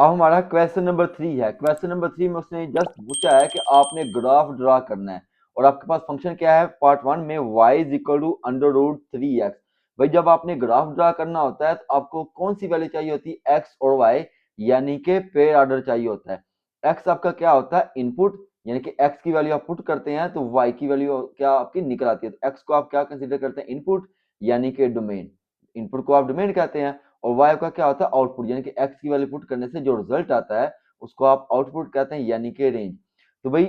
अब हमारा question number 3 है। क्वेश्चन नंबर 3 में उसने जस्ट पूछा है कि आपने ग्राफ ड्रा करना है और आपके पास फंक्शन क्या है पार्ट 1 में y is equal to under root 3x। भाई जब आपने ग्राफ ड्रा करना होता है तो आपको कौन सी वैल्यू चाहिए होती है, x और y, यानी कि पेयर ऑर्डर चाहिए होता है। x आपका क्या होता है, इनपुट, यानी कि x की वैल्यू आप पुट करते हैं तो y की वैल्यू क्या आपकी निकल आती है। तो x को आप क्या कंसीडर करते हैं, इनपुट यानी कि डोमेन, इनपुट को आप डोमेन कहते हैं। और y का क्या होता है, आउटपुट, यानी कि x की वैल्यू पुट करने से जो रिजल्ट आता है उसको आप आउटपुट कहते हैं, यानी कि रेंज। तो भाई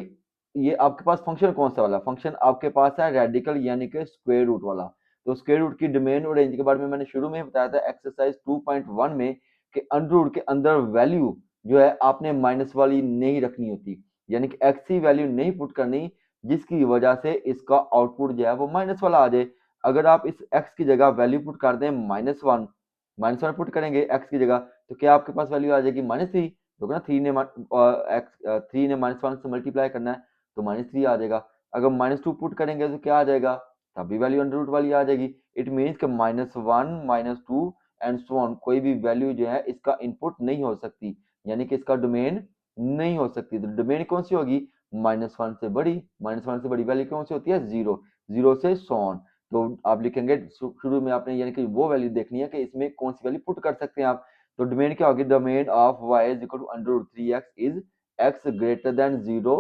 ये आपके पास फंक्शन कौन सा वाला फंक्शन आपके पास है, रेडिकल यानी कि स्क्वायर रूट वाला। तो स्क्वायर रूट की डोमेन और रेंज के बारे में मैंने शुरू में बताया था एक्सरसाइज 2.1 में कि अंडर रूट के अंदर वैल्यू जो है आपने माइनस वाली नहीं रखनी होती, यानी कि एक्स की वैल्यू नहीं पुट करनी जिसकी वजह से इसका आउटपुट जो है वो माइनस वाला आ जाए। अगर आप इस एक्स की जगह वैल्यू पुट कर दें -1, -1 पुट करेंगे एक्स की जगह तो क्या आपके पास वैल्यू आ जाएगी -3, क्योंकि ना 3 ने -1 से मल्टीप्लाई करना है तो -3 आ जाएगा। अगर -2 पुट करेंगे तो क्या आ जाएगा, तब भी वैल्यू अंडर रूट वाली आ जाएगी। इट मीन्स कि -1 -2 एंड सो ऑन कोई भी वैल्यू जो है इसका इनपुट नहीं हो सकती, यानी कि इसका डोमेन नहीं हो सकती। तो डोमेन कौन सी होगी, -1 से बड़ी, -1 से बड़ी वैल्यू कौन सी होती है, 0, 0 से सो ऑन। तो आप लिखेंगे शुरू में आपने यानी कि वो वैल्यू देखनी है कि इसमें कौन सी वैल्यू पुट कर सकते हैं आप। तो डोमेन क्या होगी, domain of y is equal to under root 3x is x greater than 0,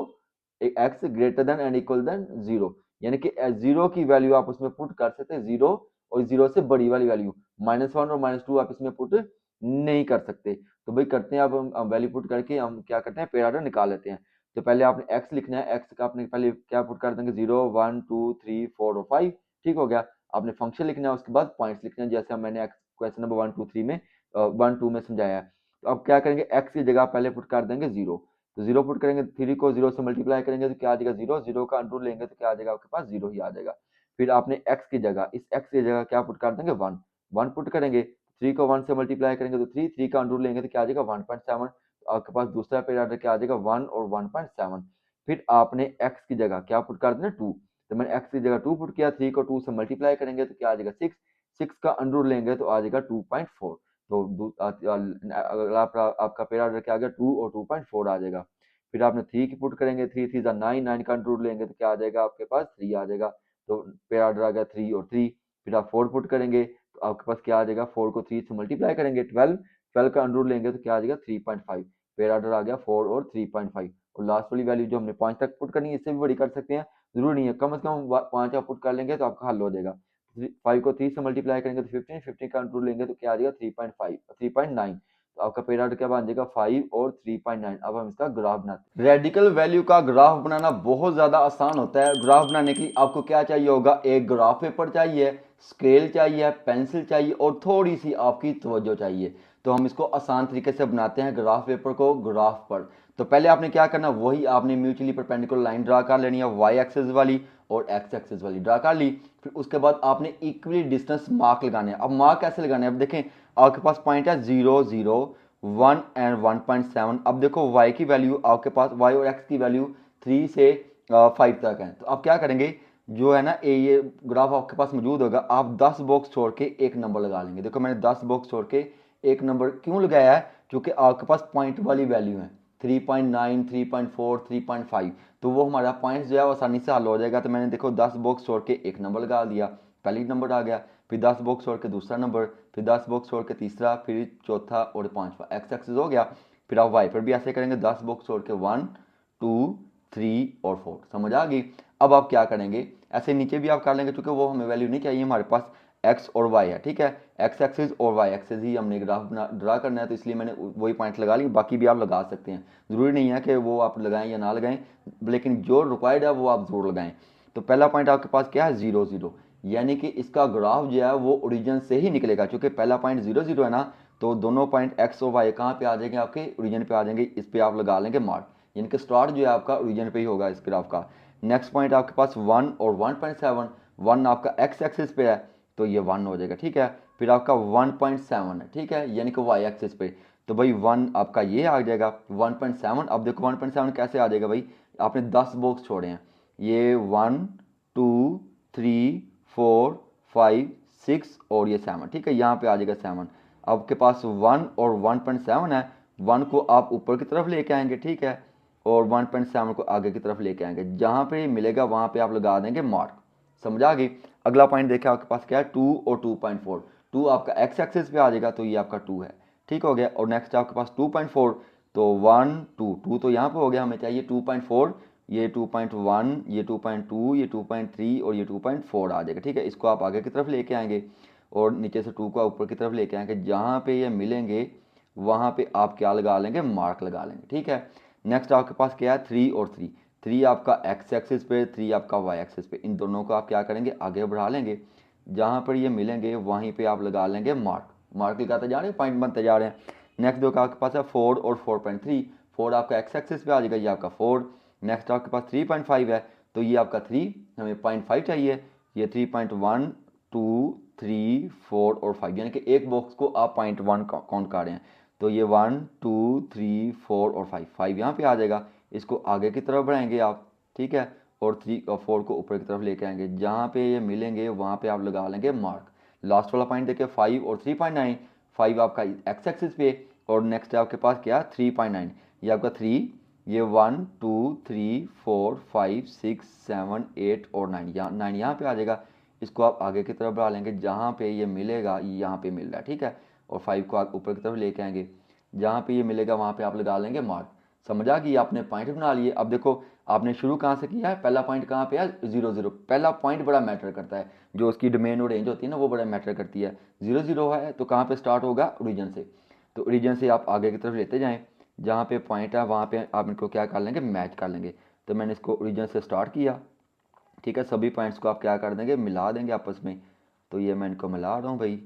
x greater than and equal than 0, यानी कि 0 की वैल्यू आप उसमें पुट कर सकते हैं 0, और 0 से बड़ी वाली वैल्यू -1 और -2 आप इसमें पुट नहीं कर सकते। तो भाई करते हैं, अब हम वैल्यू पुट करके हम क्या करते हैं, पेयर ऑर्डर निकाल लेते हैं। तो पहले आपने x लिखना है, x का आपने पहले क्या पुट कर देंगे, 0 1 2 3 4 और 5, ठीक हो गया। आपने फंक्शन लिखना है, उसके बाद पॉइंट्स लिखने हैं, जैसे मैंने क्वेश्चन नंबर 1 2 3 में 1 2 में समझाया है। तो अब क्या करेंगे, x की जगह पहले पुट कर देंगे 0। तो 0 पुट करेंगे, 3 को 0 से मल्टीप्लाई करेंगे तो क्या आ जाएगा, 0, 0 का अंडर लेंगे तो क्या आ जाएगा आपके पास, 0 ही आ जाएगा। फिर आपने x की जगह, इस x की जगह क्या पुट कर देंगे, 1, 1 पुट करेंगे, 3 को 1 से मल्टीप्लाई करेंगे तो 3, 3 का अंडर लेंगे तो क्या आ जाएगा 1.7। तो आपके पास दूसरा पेयर ऑर्डर क्या आ जाएगा, 1 और 1.7। फिर आपने x की जगह क्या पुट कर देना, 2। तो मैंने x की जगह 2 पुट किया, 3 को 2 से मल्टीप्लाई करेंगे तो क्या आ जाएगा 6, 6 का अंडर लेंगे तो आ जाएगा 2.4। तो अगला आपका पेयर ऑर्डर क्या आ गया, 2 और 2.4 आ जाएगा। फिर आपने 3 की पुट करेंगे, 3 3 जा 9, 9 का अंडर लेंगे तो क्या आ जाएगा आपके पास, 3 आ जाएगा। तो पेयर ऑर्डर आ गया 3 और 3। फिर आप 4 पुट करेंगे तो आपके पास क्या आ जाएगा, 4 को 3 से मल्टीप्लाई करेंगे 12, 12 का अंडर लेंगे तो क्या आ जाएगा 3.5। पेयर ऑर्डर आ गया 4 और 3.5। और लास्ट वाली वैल्यू जो हमने 5 तक पुट करनी है, इससे भी बड़ी कर सकते हैं, जरूरी नहीं है, कम से कम 5 आप पुट कर लेंगे तो आपका हल हो जाएगा। 5 को 3 से मल्टीप्लाई करेंगे तो 15, 15 का अंडर लेंगे तो क्या आ जाएगा 3.5 3.9। तो आपका पेयर ऑर्डर क्या बन जाएगा, 5 और 3.9। अब हम इसका ग्राफ बनाते हैं। रेडिकल वैल्यू का ग्राफ बनाना बहुत ज्यादा आसान होता है। ग्राफ बनाने के लिए आपको क्या चाहिए होगा, एक ग्राफ पेपर चाहिए, स्केल चाहिए, पेंसिल चाहिए और थोड़ी सी आपकी तवज्जो चाहिए। तो हम इसको आसान तरीके से बनाते हैं ग्राफ पेपर को ग्राफ पर। तो पहले आपने क्या करना, वही आपने म्यूचुअली परपेंडिकुलर लाइन ड्रा कर लेनी है, वाई एक्सिस वाली और एक्स एक्सिस वाली ड्रा कर ली। फिर उसके बाद आपने इक्वली डिस्टेंस मार्क लगाने हैं। अब मार्क कैसे लगाने हैं, अब देखें आपके पास पॉइंट है 0 0 1 एंड 1.7। अब देखो y की वैल्यू आपके पास, y और x की वैल्यू 3 से 5 तक है। तो आप क्या करेंगे, जो है ना ये ग्राफ आपके पास मौजूद होगा, आप 10 बॉक्स छोड़ के एक नंबर लगा लेंगे। देखो मैंने 10 बॉक्स छोड़ के एक नंबर क्यों लगाया है, क्योंकि आपके पास पॉइंट वाली वैल्यू है 3.9 3.4 3.5, तो वो हमारा पॉइंट जो है वो आसानी से हल हो जाएगा। तो मैंने देखो 10 बॉक्स छोड़ के एक नंबर लगा दिया, पहली नंबर आ गया। फिर 10 बॉक्स छोड़ के दूसरा नंबर, फिर 10 बॉक्स छोड़ के तीसरा, फिर चौथा और पांचवा, एक्स एक्सिस हो गया। फिर आप वाई पर भी ऐसे करेंगे, 10 बॉक्स छोड़ के 1 2 3 और 4। समझ आ गई। अब आप क्या करेंगे, ऐसे नीचे भी आप कर लेंगे, क्योंकि वो हमें वैल्यू नहीं चाहिए, हमारे पास एक्स और वाई है, ठीक है। एक्स एक्सिस और वाई एक्सिस ही हमने ग्राफ ड्रा करना है, तो इसलिए मैंने वही पॉइंट लगा ली। बाकी भी आप लगा सकते हैं, जरूरी नहीं है कि वो आप लगाएं या ना लगाएं, लेकिन जो रिक्वायर्ड है वो आप जरूर लगाएं। तो पहला पॉइंट आपके पास क्या है, 0 0, यानी कि इसका ग्राफ जो है वो ओरिजिन से ही निकलेगा, क्योंकि पहला पॉइंट 0 0 है ना। तो दोनों पॉइंट एक्स और वाई कहाँ पे आ जाएंगे, आपके ओरिजिन पे आ जाएंगे। इस पे आप लगा लेंगे मार्क, यानी कि स्टार्ट जो है आपका ओरिजिन पे ही होगा इस ग्राफ का। नेक्स्ट पॉइंट आपके पास 1 और 1.7, 1 आपका एक्स एक्सिस पे है तो ये 1 हो जाएगा, ठीक है। फिर आपका 1.7 है, ठीक है, यानी कि वाई एक्सिस पे, तो भाई 1 आपका ये आ जाएगा 1.7। अब देखो 1.7 कैसे आ जाएगा, भाई आपने 10 बॉक्स छोड़े हैं, ये 1 2 3 4 5 6 और ये 7, ठीक है, यहाँ पे आ जाएगा 7। आपके पास 1 और 1.7 है, 1 को आप ऊपर की तरफ लेके आएंगे, ठीक है, और 1.7 को आगे की तरफ लेके आएंगे। जहाँ पे मिलेगा वहाँ पे आप लगा देंगे मार्क। समझ आ गई। अगला पॉइंट देखें आपके पास क्या है, 2 और 2.4। 2 आपका एक्स एक्सिस पे आ जाएगा, तो ये आपका 2 है, ठीक हो गया। और नेक्स्ट आपके पास 2.4, तो 1 2 2 तो यहाँ पे हो गया, हमें चाहिए 2.4, ये 2.1, ये 2.2, ये 2.3 और ये 2.4 आ जाएगा, ठीक है। इसको आप आगे की तरफ लेके आएंगे और नीचे से 2 को ऊपर की तरफ लेके आएंगे। जहाँ पे ये मिलेंगे वहाँ पे आप क्या लगा लेंगे, मार्क लगा लेंगे, ठीक है। नेक्स्ट आपके पास क्या है, 3 और 3। 3 आपका एक्स एक्सिस पे, 3 आपका वाई एक्सिस पे, इन दोनों को आप क्या करेंगे, आगे बढ़ा लेंगे। जहाँ पर ये मिलेंगे वहीं पे आप लगा लेंगे मार्क। मार्क लगाते जा रहे हैं, पॉइंट बनते जा रहे हैं। नेक्स्ट जो आपके पास है 4 और 4.3। 4 आपका एक्स एक्सिस पे आ जाएगा, ये आपका 4। नेक्स्ट आपके पास 3.5 है, तो ये आपका 3, हमें 0.5 चाहिए। ये 3.1 2 3 4 और 5, यानी कि एक बॉक्स को आप 0.1 काउंट कर रहे हैं। तो ये 1 2 3 4 और 5, 5 यहाँ पे आ जाएगा। इसको आगे की तरफ बढ़ाएंगे आप, ठीक है, और 3 और 4 को ऊपर की तरफ लेके आएंगे। जहाँ पे ये मिलेंगे वहाँ पे आप लगा लेंगे मार्क। लास्ट वाला पॉइंट देखिए 5 और 3.9। 5 आपका एक्स एक्सिस पे, और नेक्स्ट है आपके पास क्या, 3.9। ये आपका 3, ये 1 2 3 4 5 6 7 8 और 9, यहाँ 9 यहाँ पे आ जाएगा। इसको आप आगे की तरफ बढ़ा लेंगे, जहाँ पे ये मिलेगा यहाँ पे मिल रहा है, ठीक है। और 5 को आप ऊपर की तरफ लेके आएंगे। जहाँ पे ये मिलेगा वहाँ पे आप लगा लेंगे मार्क। समझ आ गई, आपने पॉइंट बना लिए। अब देखो आपने शुरू कहाँ से किया है, पहला पॉइंट कहाँ पे है, 0 0। पहला पॉइंट बड़ा मैटर करता है, जो उसकी डोमेन और रेंज होती है ना, वो बड़ा मैटर करती है। 0 0 है तो कहाँ पे स्टार्ट होगा, ओरिजिन से। तो ओरिजिन से आप आगे की तरफ लेते जाएं, जहाँ पे पॉइंट है वहाँ पे आप इनको क्या कर लेंगे, मैच कर लेंगे। तो मैंने इसको ओरिजिन से स्टार्ट किया, ठीक है। सभी पॉइंट्स को आप क्या कर देंगे, मिला देंगे आपस में। तो ये मैं इनको मिला रहा हूँ भाई।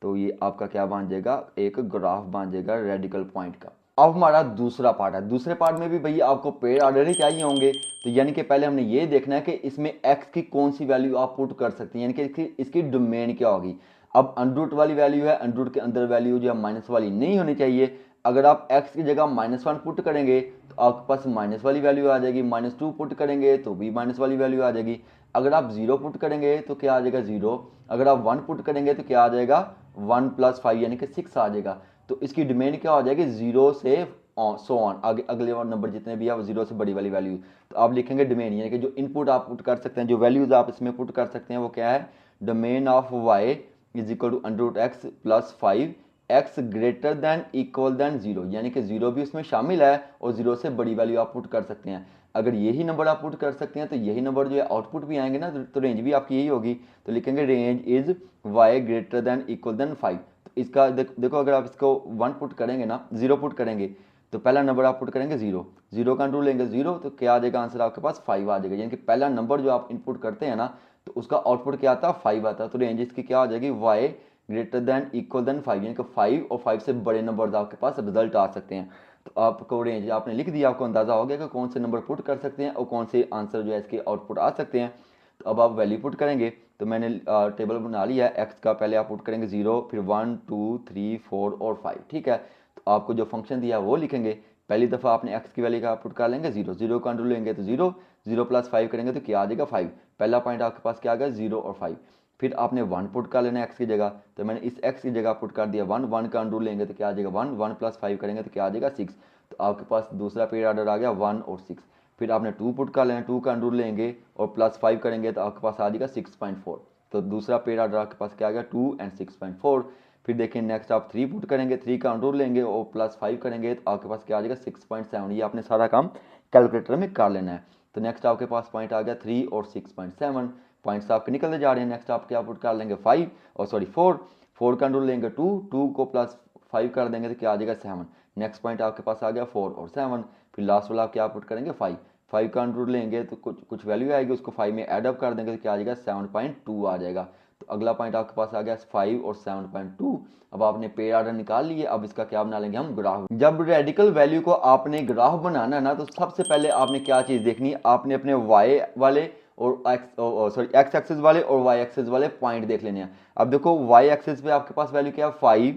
तो ये आपका क्या बन जाएगा, एक ग्राफ बन जाएगा रेडिकल पॉइंट का। अब हमारा दूसरा पार्ट है। दूसरे पार्ट में भी भैया आपको पेड़ ऑर्डर ही चाहिए होंगे। तो यानी कि पहले हमने ये देखना है कि इसमें x की कौन सी वैल्यू आप पुट कर सकते हैं, यानी कि इसकी डोमेन क्या होगी। अब अंडरूट वाली वैल्यू है, अंडरूट के अंदर वैल्यू जो है माइनस वाली नहीं होनी चाहिए। अगर आप x की जगह -1 पुट करेंगे तो आपके पास माइनस वाली वैल्यू आ जाएगी। -2 पुट करेंगे तो भी माइनस वाली वैल्यू आ जाएगी। अगर आप 0 पुट करेंगे तो क्या आ जाएगा, 0। अगर आप 1 पुट करेंगे तो क्या आ जाएगा, 1 + 5 यानी कि 6 आ जाएगा। तो इसकी डोमेन क्या हो जाएगी, 0 से सो ऑन, आगे अगले नंबर जितने भी आप 0 से बड़ी वाली वैल्यू। तो आप लिखेंगे डोमेन, यानी कि जो इनपुट आप पुट कर सकते हैं, जो वैल्यूज आप इसमें पुट कर सकते हैं, वो क्या है, domain of y = √x + 5 x greater than equal than 0, यानी कि 0 भी उसमें शामिल है और 0 से बड़ी वैल्यू आप पुट कर सकते हैं। अगर यही नंबर आप पुट कर सकते हैं तो यही नंबर जो है आउटपुट भी आएंगे ना, तो रेंज भी आपकी यही होगी। तो लिखेंगे range is y greater than equal than 5। तो इसका देखो अगर आप इसको 1 पुट करेंगे ना, 0 पुट करेंगे, तो पहला नंबर आप पुट करेंगे 0, 0 का रूल लेंगे 0, तो क्या आ जाएगा आंसर आपके पास 5 आ जाएगा। यानी कि पहला नंबर जो आप इनपुट करते हैं ना, तो उसका आउटपुट क्या आता है, 5 आता है। तो रेंज इसकी क्या हो जाएगी, y greater than equal than 5, यानी कि 5 और 5 से बड़े नंबर आपके पास रिजल्ट आ सकते हैं। तो आपको रेंज आपने लिख दिया, आपको अंदाजा हो गया कि कौन से नंबर पुट कर सकते हैं और कौन से आंसर जो है इसके आउटपुट आ सकते हैं। तो अब आप वैल्यू पुट करेंगे। तो मैंने टेबल बना लिया है। एक्स का पहले आप पुट करेंगे 0, फिर 1 2 3 4 और 5, ठीक है। तो आपको जो फंक्शन दिया है वो लिखेंगे। पहली दफ़ा आपने एक्स की वैल्यू का पुट कर लेंगे 0, 0 का अंडर लेंगे तो 0, 0 + 5 करेंगे तो क्या आ जाएगा 5। पहला पॉइंट आपके पास क्या आ गया, 0 और 5। फिर आपने 1 पुट कर लेना एक्स की जगह, तो मैंने इस एक्स की जगह पुट कर दिया 1, 1 का अंडर लेंगे तो क्या आ जाएगा 1, 1 + 5 करेंगे तो क्या आ जाएगा 6। तो आपके पास दूसरा पेड़ ऑर्डर आ गया 1 और 6। फिर आपने 2 पुट कर लेना, 2 का अंडर लेंगे और +5 करेंगे तो आपके पास आ जाएगा 6.4। तो दूसरा पेड़ ऑर्डर आपके पास क्या आ गया 2 और 6.4। फिर देखिए नेक्स्ट आप 3 पुट करेंगे, 3 का अंडर लेंगे और +5 करेंगे तो आपके पास क्या आ जाएगा 6.7। ये आपने सारा काम कैलकुलेटर में कर लेना है। तो नेक्स्ट आपके पास पॉइंट आ गया 3 और 6.7। पॉइंट्स आपके निकलते जा रहे हैं। नेक्स्ट आप क्या पुट कर लेंगे 5 और सॉरी 4, 4 का अंडर लेंगे 2, 2 को +5 कर देंगे तो क्या आ जाएगा 7। नेक्स्ट पॉइंट आपके पास आ गया 4 और 7। फिर लास्ट वाला आप क्या पुट करेंगे 5, 5 का अंडर लेंगे तो कुछ कुछ वैल्यू आएगी, उसको 5 में एड अप कर देंगे तो क्या आ जाएगा 7.2 आ जाएगा। तो अगला पॉइंट आपके पास आ गया 5 और 7.2। अब आपने पेड़ ऑर्डर निकाल लिए। अब इसका क्या बना लेंगे हम, ग्राफ। जब रेडिकल वैल्यू को आपने ग्राफ बनाना है ना, तो सबसे पहले आपने क्या चीज़ देखनी है, आपने अपने वाई वाले और एक्स एक्सिस वाले और वाई एक्सिस वाले पॉइंट देख लेने हैं। अब देखो वाई एक्सिस पे आपके पास वैल्यू क्या है, 5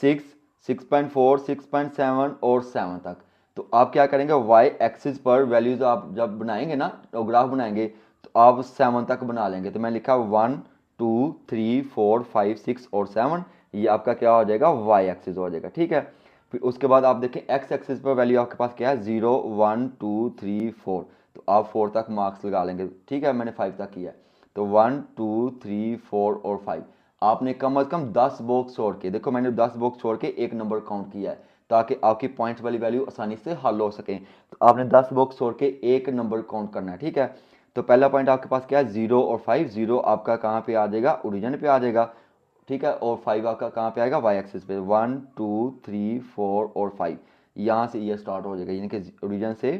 6 6.4 6.7 और 7 तक। तो आप क्या करेंगे, वाई एक्सिस पर वैल्यूज आप जब बनाएंगे ना, तो ग्राफ बनाएंगे, तो आप 7 तक बना लेंगे। तो मैं लिखा 1 2 3 4 5 6 और 7, ये आपका क्या हो जाएगा, वाई एक्सिस हो जाएगा, ठीक है। फिर उसके बाद आप देखें एक्स एक्सिस पर वैल्यू आपके पास क्या है 0 1 2 3 4, तो आप 4 तक मार्क्स लगा लेंगे। ठीक है, मैंने 5 तक किया है, तो 1 2 3 4 और 5 आपने कम अज कम 10 बॉक्स छोड़ के, देखो मैंने 10 बॉक्स छोड़ के एक नंबर काउंट किया है ताकि आपकी पॉइंट्स वाली वैल्यू आसानी से हल हो सके। तो आपने 10 बॉक्स छोड़ के एक नंबर काउंट करना है। ठीक है, तो पहला पॉइंट आपके पास क्या है 0 और 5, 0 आपका कहाँ पे आ जाएगा ओरिजिन पे आ जाएगा। ठीक है, और 5 आपका कहाँ पे आएगा वाई एक्सिस पे, 1 2 3 4 और 5 यहाँ से ये स्टार्ट हो जाएगा, यानी कि ओरिजिन से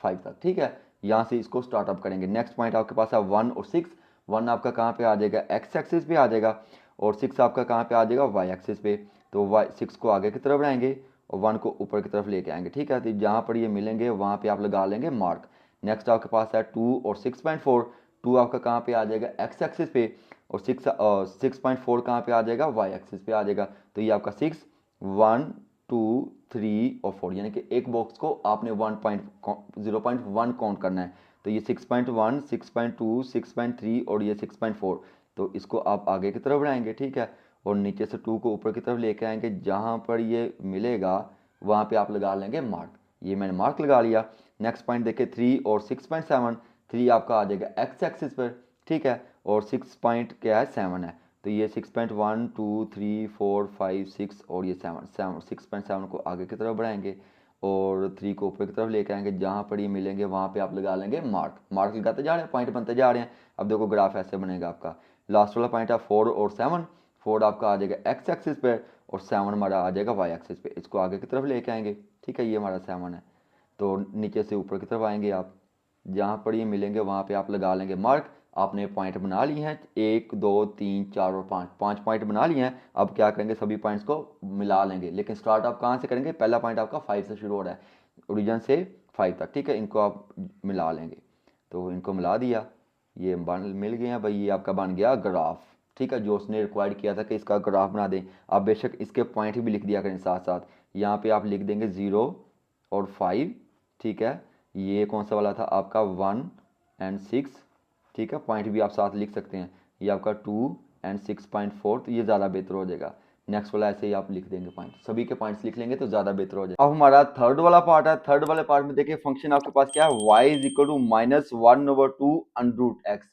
5 तक। ठीक है, यहाँ से इसको स्टार्टअप करेंगे। नेक्स्ट पॉइंट आपके पास है 1 और 6, 1 आपका कहाँ पे आ जाएगा एक्स एक्सिस पे आ जाएगा, और 6 आपका कहाँ पे आ जाएगा वाई एक्सिस पे। तो वाई 6 को आगे की तरफ बढ़ाएंगे और 1 को ऊपर की तरफ लेके आएंगे। ठीक है, तो जहाँ पर ये मिलेंगे वहाँ पे आप लगा लेंगे मार्क। नेक्स्ट आपके पास है 2 और 6.4, 2 आपका कहाँ पे आ जाएगा एक्स एक्सिस पे, और 6.4 कहाँ पे आ जाएगा वाई एक्सिस पे आ जाएगा। तो ये आपका 6 1 2 3 और 4, यानी कि एक बॉक्स को आपने 0.1 काउंट करना है। तो ये 6.1 6.2 6.3 और ये 6.4, तो इसको आप आगे की तरफ बढ़ाएंगे। ठीक है, और नीचे से 2 को ऊपर की तरफ लेके आएंगे, जहाँ पर ये मिलेगा वहाँ पे आप लगा लेंगे मार्क। ये मैंने मार्क लगा लिया। नेक्स्ट पॉइंट देखिए 3 और 6.7, 3 आपका आ जाएगा एक्स एक्सिस पर। ठीक है, और 6 पॉइंट क्या है 7 है, तो ये 6.1 2 3 4 5 6 और ये 7 6.7 को आगे की तरफ बढ़ाएंगे और 3 को ऊपर की तरफ लेके आएंगे, जहाँ पर ये मिलेंगे वहाँ पे आप लगा लेंगे मार्क। मार्क लगाते जा रहे हैं, पॉइंट बनते जा रहे हैं। अब देखो ग्राफ ऐसे बनेगा आपका। लास्ट वाला पॉइंट है 4 और 7, 4 आपका आ जाएगा एक्स एक्सिस पे और 7 हमारा आ जाएगा वाई एक्सिस पे। इसको आगे की तरफ लेके आएंगे। ठीक है, ये हमारा 7 है, तो नीचे से ऊपर की तरफ आएंगे आप, जहाँ पर ये मिलेंगे वहाँ पे आप लगा लेंगे मार्क। आपने पॉइंट बना लिए हैं 1 2 3 4 और 5, 5 पॉइंट बना लिए हैं। अब क्या करेंगे सभी पॉइंट्स को मिला लेंगे, लेकिन स्टार्ट आप कहाँ से करेंगे, पहला पॉइंट आपका 5 से शुरू हो रहा है ओरिजिन से 5 तक। ठीक है, इनको आप मिला लेंगे, तो इनको मिला दिया, ये बन मिल गए हैं भाई, ये आपका बन गया ग्राफ। ठीक है, जो उसने रिक्वायर्ड किया था कि इसका ग्राफ बना दें। आप बेशक इसके पॉइंट भी लिख दिया करें साथ साथ, यहाँ पे आप लिख देंगे 0 और 5। ठीक है, ये कौन सा वाला था आपका 1 एंड 6। ठीक है, पॉइंट भी आप साथ लिख सकते हैं, ये आपका 2 एंड 6.4, तो ये ज़्यादा बेहतर हो जाएगा। नेक्स्ट वाला ऐसे ही आप लिख देंगे, पॉइंट सभी के पॉइंट्स लिख लेंगे तो ज़्यादा बेहतर हो जाएगा। अब हमारा थर्ड वाला पार्ट है। थर्ड वाले पार्ट में देखिए फंक्शन आपके पास क्या है, y is equal to -1/2 under root x.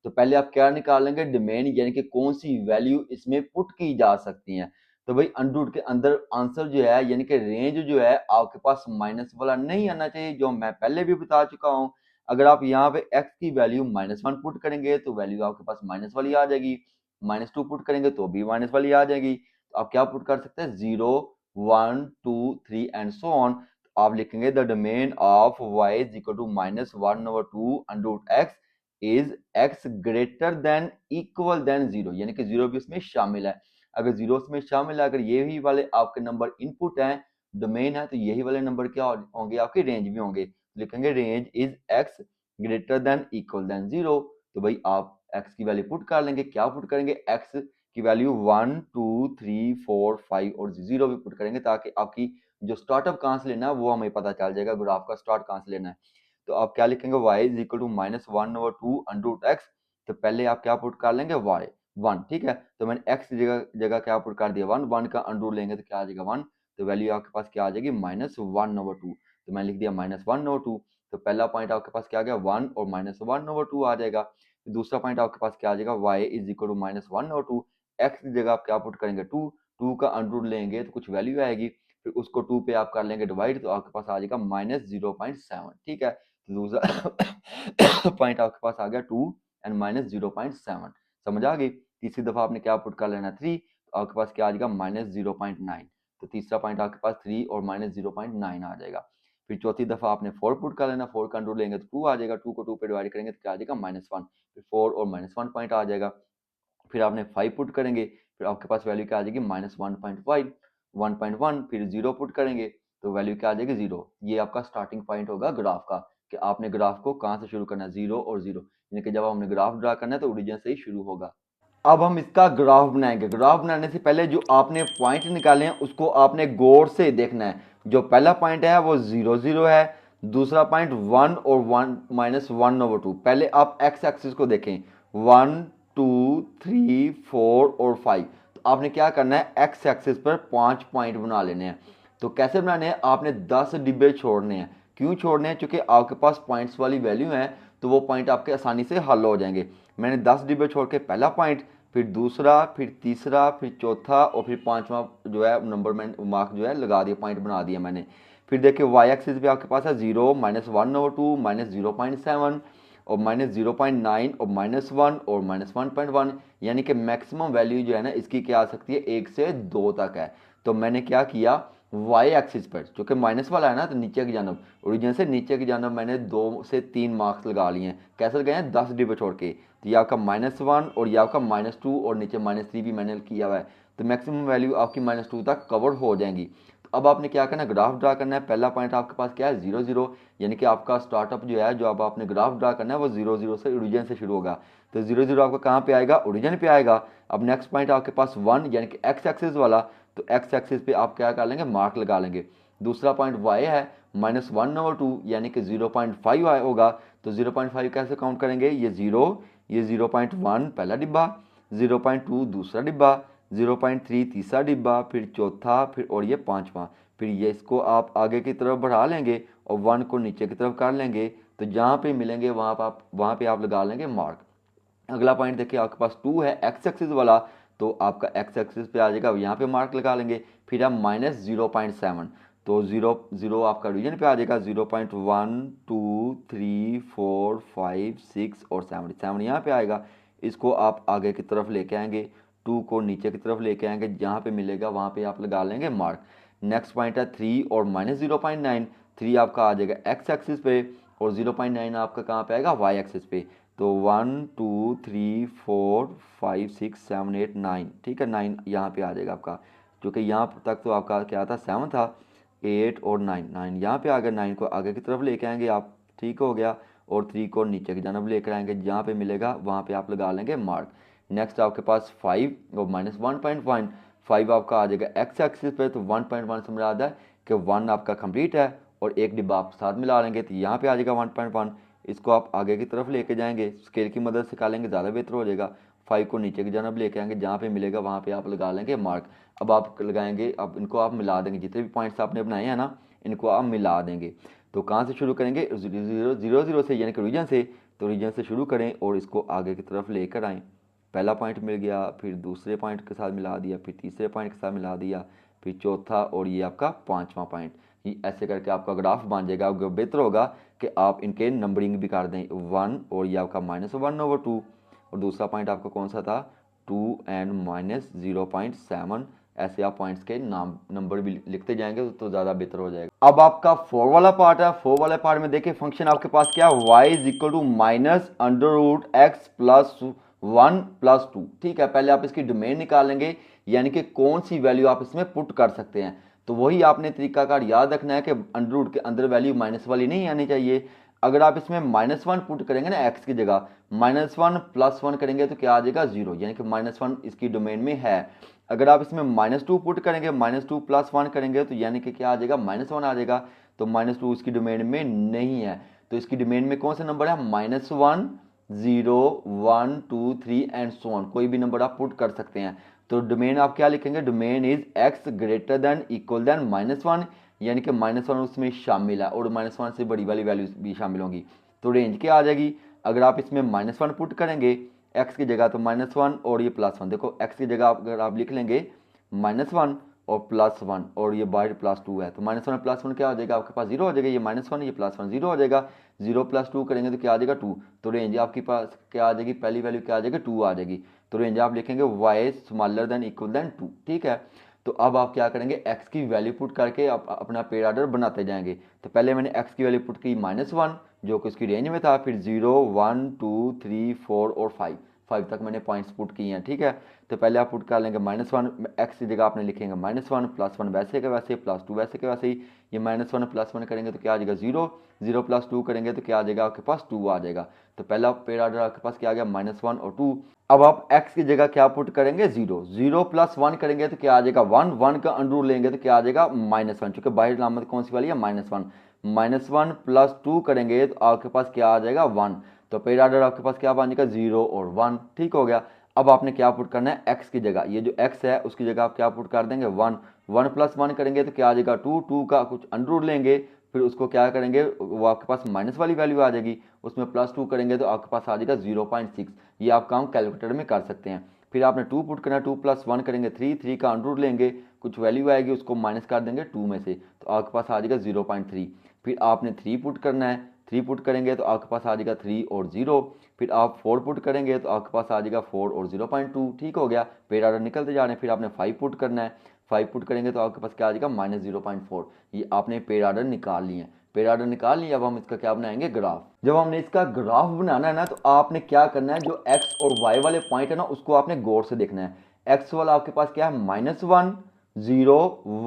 तो पहले आप क्या निकालेंगे, डोमेन, यानी कि कौन सी वैल्यू इसमें पुट की जा सकती है। तो भाई अंडर रूट के अंदर आंसर जो है, यानी कि रेंज जो है आपके पास माइनस वाला नहीं आना चाहिए, जो मैं पहले भी बता चुका हूँ। अगर आप यहाँ पे x की वैल्यू -1 पुट करेंगे तो वैल्यू आपके पास माइनस वाली आ जाएगी, -2 पुट करेंगे तो भी माइनस वाली आ जाएगी। तो आप क्या पुट कर सकते हैं 0 1 2 3 एंड सो ऑन। आप लिखेंगे the domain of y is equal to -1/2 under root x is x greater than equal than 0, यानी कि 0 भी उसमें शामिल है। अगर 0 उसमें शामिल है, अगर यही वाले आपके नंबर इनपुट हैं, डोमेन है, तो यही वाले नंबर क्या होंगे आपके रेंज भी होंगे। लिखेंगे range is x greater than equal than 0। तो भाई आप x की वैल्यू पुट कर लेंगे, क्या पुट करेंगे, x की वैल्यू 1 2 3 4 5 और 0 भी पुट करेंगे, ताकि आपकी जो स्टार्टअप कहाँ से लेना है वो हमें पता चल जाएगा, ग्राफ का स्टार्ट कहाँ से लेना है। तो आप क्या लिखेंगे y is equal to -1/2 under root x। तो पहले आप क्या पुट कर लेंगे y 1। ठीक है, तो मैंने x की जगह जगह क्या पुट कर दिया 1, 1 का अंडर रूट लेंगे तो क्या आ जाएगा 1, तो वैल्यू आपके पास क्या आ जाएगी -1/2। तो मैंने लिख दिया -1/2। तो पहला पॉइंट आपके पास क्या आ गया 1 और -1/2 आ जाएगा। दूसरा पॉइंट आपके पास क्या आ जाएगा y is equal to -1/2, x की जगह आप क्या पुट करेंगे 2, 2 का अंडर रूट लेंगे तो कुछ वैल्यू आएगी, फिर उसको 2 पे आप कर लेंगे डिवाइड, तो आपके पास आ जाएगा -0.7। ठीक है, तो दूसरा पॉइंट आपके पास आ गया 2 एंड -0.7। समझ आ गई। तीसरी दफा आपने क्या पुट कर लेना 3, तो आपके पास क्या आ जाएगा -0.9। तो तीसरा पॉइंट आपके पास 3 और -0.9 आ जाएगा। फिर चौथी दफा आपने 4 पुट कर लेना, 4 का अंडर रूट लेंगे तो 2 आ जाएगा, 2 को 2 पे डिवाइड करेंगे तो क्या आ जाएगा -1, फिर 4 और -1 पॉइंट आ जाएगा। फिर आपने 5 पुट करेंगे, फिर आपके पास वैल्यू क्या आ जाएगी -1.5, 1.1, फिर 0 पुट करेंगे तो वैल्यू क्या आ जाएगी 0। ये आपका स्टार्टिंग पॉइंट होगा ग्राफ का, कि आपने ग्राफ को कहाँ से शुरू करना है, 0 और 0, यानी कि जब हमने ग्राफ ड्रा करना है तो ओरिजिन से ही शुरू होगा। अब हम इसका ग्राफ बनाएंगे। ग्राफ बनाने से पहले जो आपने पॉइंट निकाले हैं उसको आपने गौर से देखना है। जो पहला पॉइंट है वो 0 0 है, दूसरा पॉइंट 1 और 1 -1/2। पहले आप एक्स एक्सिस को देखें 1 2 3 4 और 5। तो आपने क्या करना है एक्स एक्सिस पर 5 पॉइंट बना लेने हैं। तो कैसे बनाने हैं, आपने 10 डिब्बे छोड़ने हैं। क्यों छोड़ने हैं, क्योंकि आपके पास पॉइंट्स वाली वैल्यू है, तो वो पॉइंट आपके आसानी से हल हो जाएंगे। मैंने 10 डिब्बे छोड़ के पहला पॉइंट, फिर दूसरा, फिर तीसरा, फिर चौथा और फिर पांचवा जो है नंबर मैंने मार्क जो है लगा दिया, पॉइंट बना दिया मैंने। फिर देखिए वाई एक्सिस पे आपके पास है 0, -1/2, -0.7 और -0.9 और -1 और -1.1, यानी कि मैक्सिमम वैल्यू जो है ना इसकी क्या आ सकती है, 1 से 2 तक है। तो मैंने क्या किया, वाई एक्सिस पर चूंकि माइनस वाला है ना, तो नीचे की जानब, ओरिजिन से नीचे की जानब मैंने 2 से 3 मार्क्स लगा लिए हैं। कैसे लगाए हैं, 10 डिब्बे छोड़ के। तो ये आपका -1 और ये आपका -2 और नीचे -3 भी मैंने किया हुआ है। तो मैक्सिमम वैल्यू आपकी -2 तक कवर हो जाएंगी। तो अब आपने क्या करना है, ग्राफ ड्रा करना है। पहला पॉइंट आपके पास क्या है, 0 0, यानी कि आपका स्टार्टअप जो है, जो अब आपने ग्राफ ड्रा करना है वो 0 0 से ओरिजिन से शुरू होगा। तो 0 0 आपका कहाँ पे आएगा, ओरिजिन पे आएगा। अब नेक्स्ट पॉइंट आपके पास 1, यानी कि एक्स एक्सिस वाला, तो एक्स एक्सिस पे आप क्या कर लेंगे, मार्क लगा लेंगे। दूसरा पॉइंट वाई है, -1/2, यानी कि 0.5 होगा। तो 0.5 कैसे काउंट करेंगे, ये 0, ये 0.1 पहला डिब्बा, 0.2 दूसरा डिब्बा, 0.3 तीसरा डिब्बा, फिर चौथा, फिर और ये पांचवा। फिर ये इसको आप आगे की तरफ बढ़ा लेंगे और 1 को नीचे की तरफ कर लेंगे। तो जहाँ पे मिलेंगे वहाँ पे आप लगा लेंगे मार्क। अगला पॉइंट देखिए आपके पास 2 है एक्स एक्सिस वाला, तो आपका एक्स एक्सिस पे आ जाएगा, यहाँ पे मार्क लगा लेंगे। फिर आप -0.7, तो 0 0 आपका रीजन पे आ जाएगा। 0.1 2 3 4 5 6 और 7 7 यहाँ पे आएगा। इसको आप आगे की तरफ लेके आएंगे, 2 को नीचे की तरफ लेके आएंगे, जहाँ पे मिलेगा वहाँ पे आप लगा लेंगे मार्क। नेक्स्ट पॉइंट है 3 और -0.9, 3 आपका आ जाएगा एक्स एक्सिस पे और 0.9 आपका कहाँ पे आएगा, वाई एक्सिस पे। तो 1 2 3 4 5 6 7 8 9, ठीक है, 9 यहाँ पे आ जाएगा आपका, क्योंकि यहाँ तक तो आपका क्या था, 7 था, 8 और 9, 9 यहाँ पे आ गया। 9 को आगे की तरफ लेके आएंगे आप, ठीक हो गया। और 3 को नीचे की जानब लेकर आएंगे, जहाँ पे मिलेगा वहाँ पे आप लगा लेंगे मार्क। नेक्स्ट आपके पास 5 और -1.1, 5 आपका आ जाएगा एक्स एक्सिस पे, तो 1.1 से मिला है कि 1 आपका कंप्लीट है और एक डिब्बा आप साथ मिला लेंगे, तो यहाँ पे आ जाएगा 1.1। इसको आप आगे की तरफ लेके जाएंगे, स्केल की मदद से निकालेंगे, ज़्यादा बेहतर हो जाएगा। 5 को नीचे की जानब लेके आएंगे, जहाँ पे मिलेगा वहाँ पे आप लगा लेंगे मार्क। अब आप लगाएंगे, अब इनको आप मिला देंगे, जितने भी पॉइंट्स आपने बनाए हैं ना, इनको आप मिला देंगे। तो कहाँ से शुरू करेंगे, 0 0 से, यानी कि रीजन से। तो रीजन से शुरू करें और इसको आगे की तरफ लेकर आएँ। पहला पॉइंट मिल गया, फिर दूसरे पॉइंट के साथ मिला दिया, फिर तीसरे पॉइंट के साथ मिला दिया, फिर चौथा और ये आपका पांचवा पॉइंट। ये ऐसे करके आपका ग्राफ बन जाएगा। आपको बेहतर होगा कि आप इनके नंबरिंग भी कर दें, 1 और ये आपका -1/2, और दूसरा पॉइंट आपका कौन सा था, 2 एंड -0.7। ऐसे आप पॉइंट्स के नाम नंबर भी लिखते जाएंगे तो ज़्यादा बेहतर हो जाएगा। अब आपका 4 वाला पार्ट है। 4 वाले पार्ट में देखिए फंक्शन आपके पास क्या है, y = -√x + 1 + 2, ठीक है। पहले आप इसकी डोमेन निकालेंगे, यानी कि कौन सी वैल्यू आप इसमें पुट कर सकते हैं। तो वही आपने तरीकाकार याद रखना है कि अंडर रूट के अंदर वैल्यू माइनस वाली नहीं आनी चाहिए। अगर आप इसमें -1 पुट करेंगे ना एक्स की जगह, -1 + 1 करेंगे तो क्या आ जाएगा, 0, यानी कि -1 इसकी डोमेन में है। अगर आप इसमें -2 पुट करेंगे, -2 + 1 करेंगे तो यानी कि क्या आ जाएगा, -1 आ जाएगा। तो -2 इसकी डोमेन में नहीं है, तो इसकी डोमेन में कौन सा नंबर है, -1 0 1 2 3 एंड सो ऑन, कोई भी नंबर आप पुट कर सकते हैं। तो डोमेन आप क्या लिखेंगे, डोमेन इज x > -1, यानी कि -1 उसमें शामिल है और -1 से बड़ी वाली वैल्यू भी शामिल होंगी। तो रेंज क्या आ जाएगी, अगर आप इसमें -1 पुट करेंगे x की जगह, तो -1 और ये +1, देखो x की जगह अगर आप लिख लेंगे -1 और +1 और ये बाहर +2 है, तो -1 +1 क्या हो जाएगा, आपके पास 0 हो जाएगा। ये -1 ये +1 0 हो जाएगा। 0 + 2 करेंगे तो क्या आ जाएगा, 2। तो रेंज आपके पास क्या आ जाएगी, पहली वैल्यू क्या आ जाएगी, 2 आ जाएगी। तो रेंज आप लिखेंगे y > 2, ठीक है। तो अब आप क्या करेंगे, x की वैल्यू पुट करके आप अपना पेड़ ऑर्डर बनाते जाएंगे। तो पहले मैंने x की वैल्यू पुट की -1, जो कि उसकी रेंज में था, फिर 0 1 2 3 4 और 5 तक मैंने पॉइंट्स पुट किए हैं, ठीक है। तो पहले आप पुट कर लेंगे -1, एक्स की जगह आपने लिखेंगे -1 +1 वैसे के वैसे, +2 वैसे के वैसे ही। ये -1 +1 करेंगे तो क्या आ जाएगा, 0 0 + 2 करेंगे तो क्या आ जाएगा, आपके पास 2 आ जाएगा। तो पहला पेड़ ऑर्डर आपके पास क्या आ गया, -1 और 2। अब आप x की जगह क्या पुट करेंगे, 0 0 + 1 करेंगे तो क्या आ जाएगा, 1 1 का अंडर लेंगे तो क्या आ जाएगा, -1, चूंकि बाहर अलामत कौन सी वाली है, -1 -1 + 2 करेंगे तो आपके पास क्या आ जाएगा, 1। तो पेड़ ऑर्डर आपके पास क्या बन जाएगा, 0 और 1, ठीक हो गया। अब आपने क्या पुट करना है, x की जगह, ये जो x है उसकी जगह आप क्या पुट कर देंगे, 1 वन प्लस वन करेंगे तो क्या आ जाएगा 2, 2 का कुछ अंडर रूट लेंगे, फिर उसको क्या करेंगे, वो आपके पास माइनस वाली वैल्यू आ जाएगी, उसमें प्लस 2 करेंगे तो आपके पास आ जाएगा 0.6। ये आप काम कैलकुलेटर में कर सकते हैं। फिर आपने 2 पुट करना है, 2 प्लस 1 करेंगे 3, 3 का अंडर रूट लेंगे, कुछ वैल्यू आएगी उसको माइनस कर देंगे 2 में से, तो आपके पास आ जाएगा 0.3। फिर आपने 3 पुट करना है, 3 पुट करेंगे तो आपके पास आ जाएगा 3 और 0। फिर आप 4 पुट करेंगे तो आपके पास आ जाएगा 4 और 0.2। ठीक हो गया, पेड़ आर्डर निकलते जा रहे हैं। फिर आपने 5 पुट करना है, 5 पुट करेंगे तो आपके पास क्या आ जाएगा -0.4। ये आपने पेड़ आर्डर निकाल लिए हैं। पेड़ आर्डर निकाल लिया, अब हम इसका क्या बनाएंगे, ग्राफ। जब हमने इसका ग्राफ बनाना है ना, तो आपने क्या करना है, जो एक्स और वाई वाले पॉइंट है ना, उसको आपने गौर से देखना है। एक्स वाला आपके पास क्या है, -1, 0,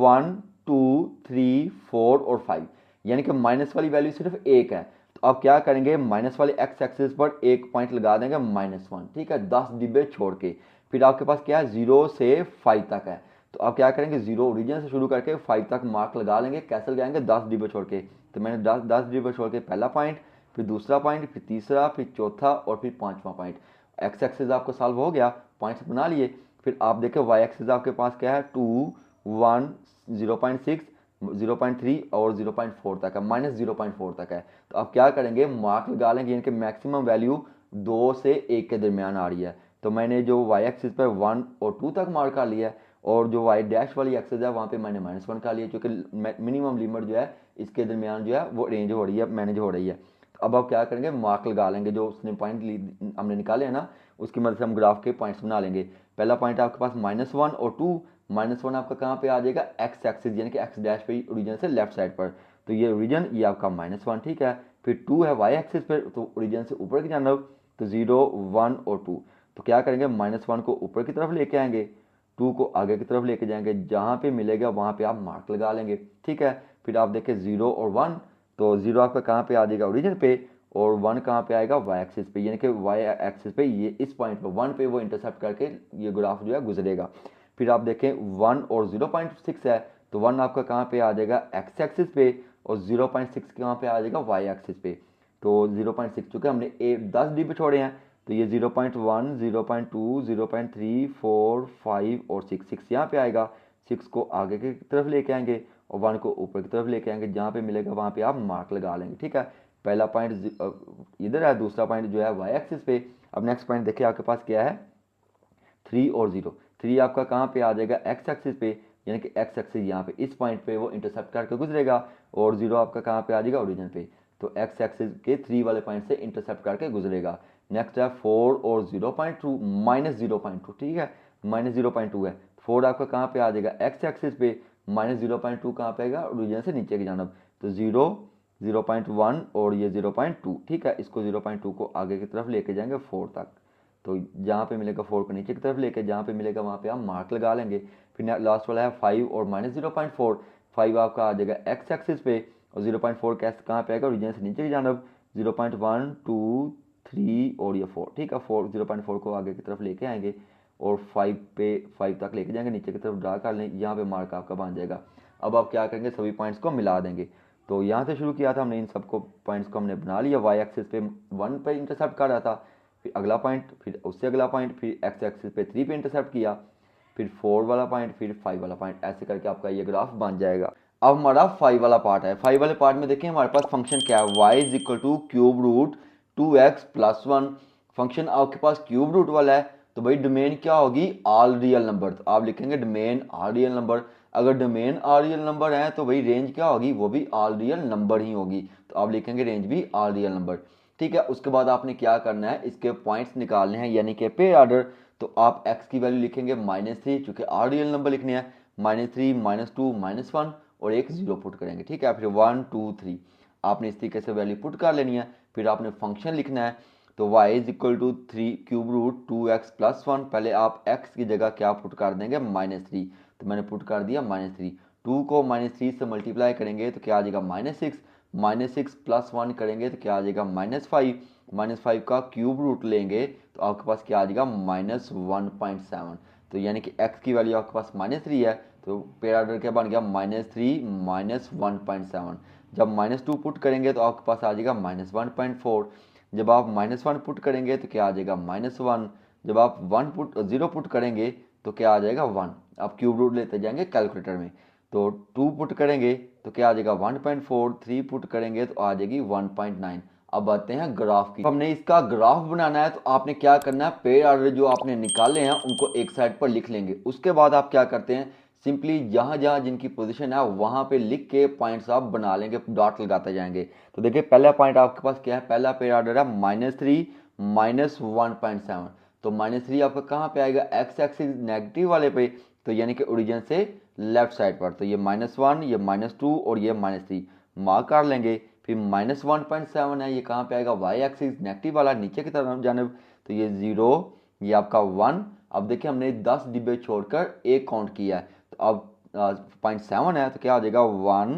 1, 2, 3, 4 और 5, यानी कि माइनस वाली वैल्यू सिर्फ एक है। तो आप क्या करेंगे, माइनस वाले एक्स एक्सिस पर एक पॉइंट लगा देंगे -1, ठीक है, 10 डिब्बे छोड़ के। फिर आपके पास क्या है, 0 से 5 तक है, तो आप क्या करेंगे, 0 ओरिजिन से शुरू करके 5 तक मार्क लगा लेंगे। कैसे लगाएंगे, 10 डिब्बे छोड़ के। तो मैंने 10 डिब्बे छोड़ के पहला पॉइंट, फिर दूसरा पॉइंट, फिर तीसरा, फिर चौथा और फिर पांचवा पॉइंट। एक्स एक्सिस आपको सॉल्व हो गया, पॉइंट्स बना लिए। फिर आप देखें वाई एक्सिस आपके पास क्या है, 2, 1, 0.6, 0.3 और 0.4 तक है, -0.4 तक है। तो आप क्या करेंगे, मार्क लगा लेंगे, यानी कि मैक्सिमम वैल्यू 2 से 1 के दरमियान आ रही है। तो मैंने जो वाई एक्सिस पर 1 और 2 तक मार्क कर लिया है, और जो वाई डैश वाली एक्सिस है वहाँ पे मैंने -1 का लिया, क्योंकि मिनिमम लिमिट जो है इसके दरमियान जो है वो रेंज हो रही है, मैनेज हो रही है। तो अब आप क्या करेंगे, मार्क लगा लेंगे, जो उसने पॉइंट हमने निकाले हैं ना, उसकी मदद से हम ग्राफ के पॉइंट्स बना लेंगे। पहला पॉइंट आपके पास -1 और 2। -1 आपका कहाँ पे आ जाएगा, एक्स एक्सिस, यानी कि एक्स डैश पे, ओरिजिन से लेफ्ट साइड पर। तो ये ओरिजिन, ये आपका -1, ठीक है। फिर 2 है वाई एक्सिस पर, तो ओरिजिन से ऊपर की जानब, तो 0, 1 और 2। तो क्या करेंगे, -1 को ऊपर की तरफ लेके आएंगे, 2 को आगे की तरफ लेके जाएंगे, जहाँ पे मिलेगा वहाँ पे आप मार्क लगा लेंगे, ठीक है। फिर आप देखें 0 और 1, तो 0 आपका कहाँ पे आ जाएगा, ओरिजिन पे, और 1 कहाँ पे आएगा, वाई एक्सिस पे, यानी कि वाई एक्सिस पे, ये इस पॉइंट पे 1 पे वो इंटरसेप्ट करके ये ग्राफ जो है गुजरेगा। फिर आप देखें 1 और 0.6 है, तो 1 आपका कहाँ पे आ जाएगा, एक्स एक्सिस पे, और 0.6 कहाँ पे आ जाएगा, वाई एक्सिस पे। तो 0.6 चुके हमने 10 डिब्बे छोड़े हैं, तो ये 0.1, 0.2, 0.3, 4, 5 और 6 यहाँ पे आएगा। 6 को आगे की तरफ लेके आएंगे, और 1 को ऊपर की तरफ लेके आएंगे, जहाँ पे मिलेगा वहाँ पे आप मार्क लगा लेंगे, ठीक है। पहला पॉइंट इधर है, दूसरा पॉइंट जो है वाई एक्सिस पे। अब नेक्स्ट पॉइंट देखिए आपके पास क्या है, 3 और 0। 3 आपका कहाँ पे आ जाएगा, एक्स एक्सिस पे, यानी कि एक्स एक्सिस यहाँ पे इस पॉइंट पे वो इंटरसेप्ट करके गुजरेगा, और 0 आपका कहाँ पे आ जाएगा, ओरिजिन पे। तो एक्स एक्सिस के 3 वाले पॉइंट से इंटरसेप्ट करके गुजरेगा। नेक्स्ट है 4 और 0.2, -0.2, ठीक है, -0.2 है। 4 आपका कहाँ पे आ जाएगा, एक्स एक्सिस पे, -0.2 कहाँ पे आएगा, ओरिजिन से नीचे की जानब। तो 0, 0.1 और ये 0.2, ठीक है। इसको 0.2 को आगे की तरफ लेके जाएंगे 4 तक, तो जहाँ पे मिलेगा 4 को नीचे की तरफ लेके, जहाँ पे मिलेगा वहाँ पे आप मार्क लगा लेंगे। फिर लास्ट वाला है 5 और -0.4। 5 आपका आ जाएगा एक्स एक्सिस पे, और 0.4 कैसे कहाँ पे आएगा, ओरिजिन से नीचे की जानब। 0.1, 2, 3 और ये 4, ठीक है। 0.4 को आगे की तरफ लेके आएंगे, और 5 तक लेके जाएंगे, नीचे की तरफ ड्रा कर लें, यहाँ पे मार्क आपका बन जाएगा। अब आप क्या करेंगे, सभी पॉइंट्स को मिला देंगे। तो यहाँ से शुरू किया था हमने, इन सबको पॉइंट्स को हमने बना लिया। वाई एक्सिस पे 1 पे इंटरसेप्ट कर रहा था, फिर अगला पॉइंट, फिर उससे अगला पॉइंट, फिर एक्स एक्सिस पे 3 पे इंटरसेप्ट किया, फिर 4 वाला पॉइंट, फिर 5 वाला पॉइंट, ऐसे करके आपका ये ग्राफ बन जाएगा। अब हमारा 5 वाला पार्ट है। 5 वाले पार्ट में देखें हमारे पास फंक्शन क्या है, y is equal to cube root 2x plus 1। Function आपके पास क्यूब रूट वाला है, तो भाई डोमेन क्या होगी, ऑल रियल नंबर। तो आप लिखेंगे डोमेन ऑल रियल नंबर। अगर डोमेन ऑल रियल नंबर है तो भाई रेंज क्या होगी, वो भी ऑल रियल नंबर ही होगी, तो आप लिखेंगे रेंज भी ऑल रियल नंबर, ठीक है। उसके बाद आपने क्या करना है, इसके पॉइंट्स निकालने हैं, यानी कि पे ऑर्डर। तो आप x की वैल्यू लिखेंगे -3, चूंकि ऑड रियल नंबर लिखने हैं, -3, -2, -1 और एक 0 पुट करेंगे, ठीक है। फिर 1, 2, 3 आपने इस तरीके से वैल्यू पुट कर लेनी है। फिर आपने फंक्शन लिखना है, तो y is equal to 3 cube root 2x plus 1। पहले आप x की जगह क्या पुट कर देंगे, -3, तो मैंने पुट कर दिया -3। 2 को -3 से मल्टीप्लाई करेंगे तो क्या आ जाएगा, -6, -6 प्लस 1 करेंगे तो क्या आ जाएगा, -5। -5 का क्यूब रूट लेंगे तो आपके पास क्या आ जाएगा, -1.7। तो यानी कि x की वैल्यू आपके पास -3 है, तो पेयर ऑर्डर क्या बन गया, -3 -1.7। जब -2 पुट करेंगे तो आपके पास आ जाएगा -1.4। जब आप -1 पुट करेंगे तो क्या आ जाएगा, -1। जब आप 0 पुट करेंगे तो क्या आ जाएगा 1। आप क्यूब रूट लेते जाएंगे कैलकुलेटर में, तो 2 पुट करेंगे तो क्या आ जाएगा 1.4, 3 पुट करेंगे तो आ जाएगी 1.9। अब आते हैं ग्राफ की। हमने इसका ग्राफ बनाना है तो आपने क्या करना है, पेयर ऑर्डर जो आपने निकाले हैं उनको एक साइड पर लिख लेंगे। उसके बाद आप क्या करते हैं, सिंपली जहां जहां जिनकी पोजीशन है वहां पे लिख के पॉइंट्स आप बना लेंगे, डॉट लगाते जाएंगे। तो देखिए पहला पॉइंट आपके पास क्या है, पहला पेयर ऑर्डर है -3 -1.7। तो -3 आपका कहाँ पे आएगा, एक्स एक्सिस नेगेटिव वाले पे, तो यानी कि ओरिजिन से लेफ्ट साइड पर। तो ये -1, ये -2 और ये -3 मार्क कर लेंगे। फिर -1.7 है, ये कहाँ पे आएगा, वाई एक्सिस नेगेटिव वाला नीचे की तरफ जानब, तो ये 0, ये आपका 1। अब देखिए हमने 10 डिब्बे छोड़कर एक काउंट किया है, तो अब 0.7 है तो क्या आ जाएगा 1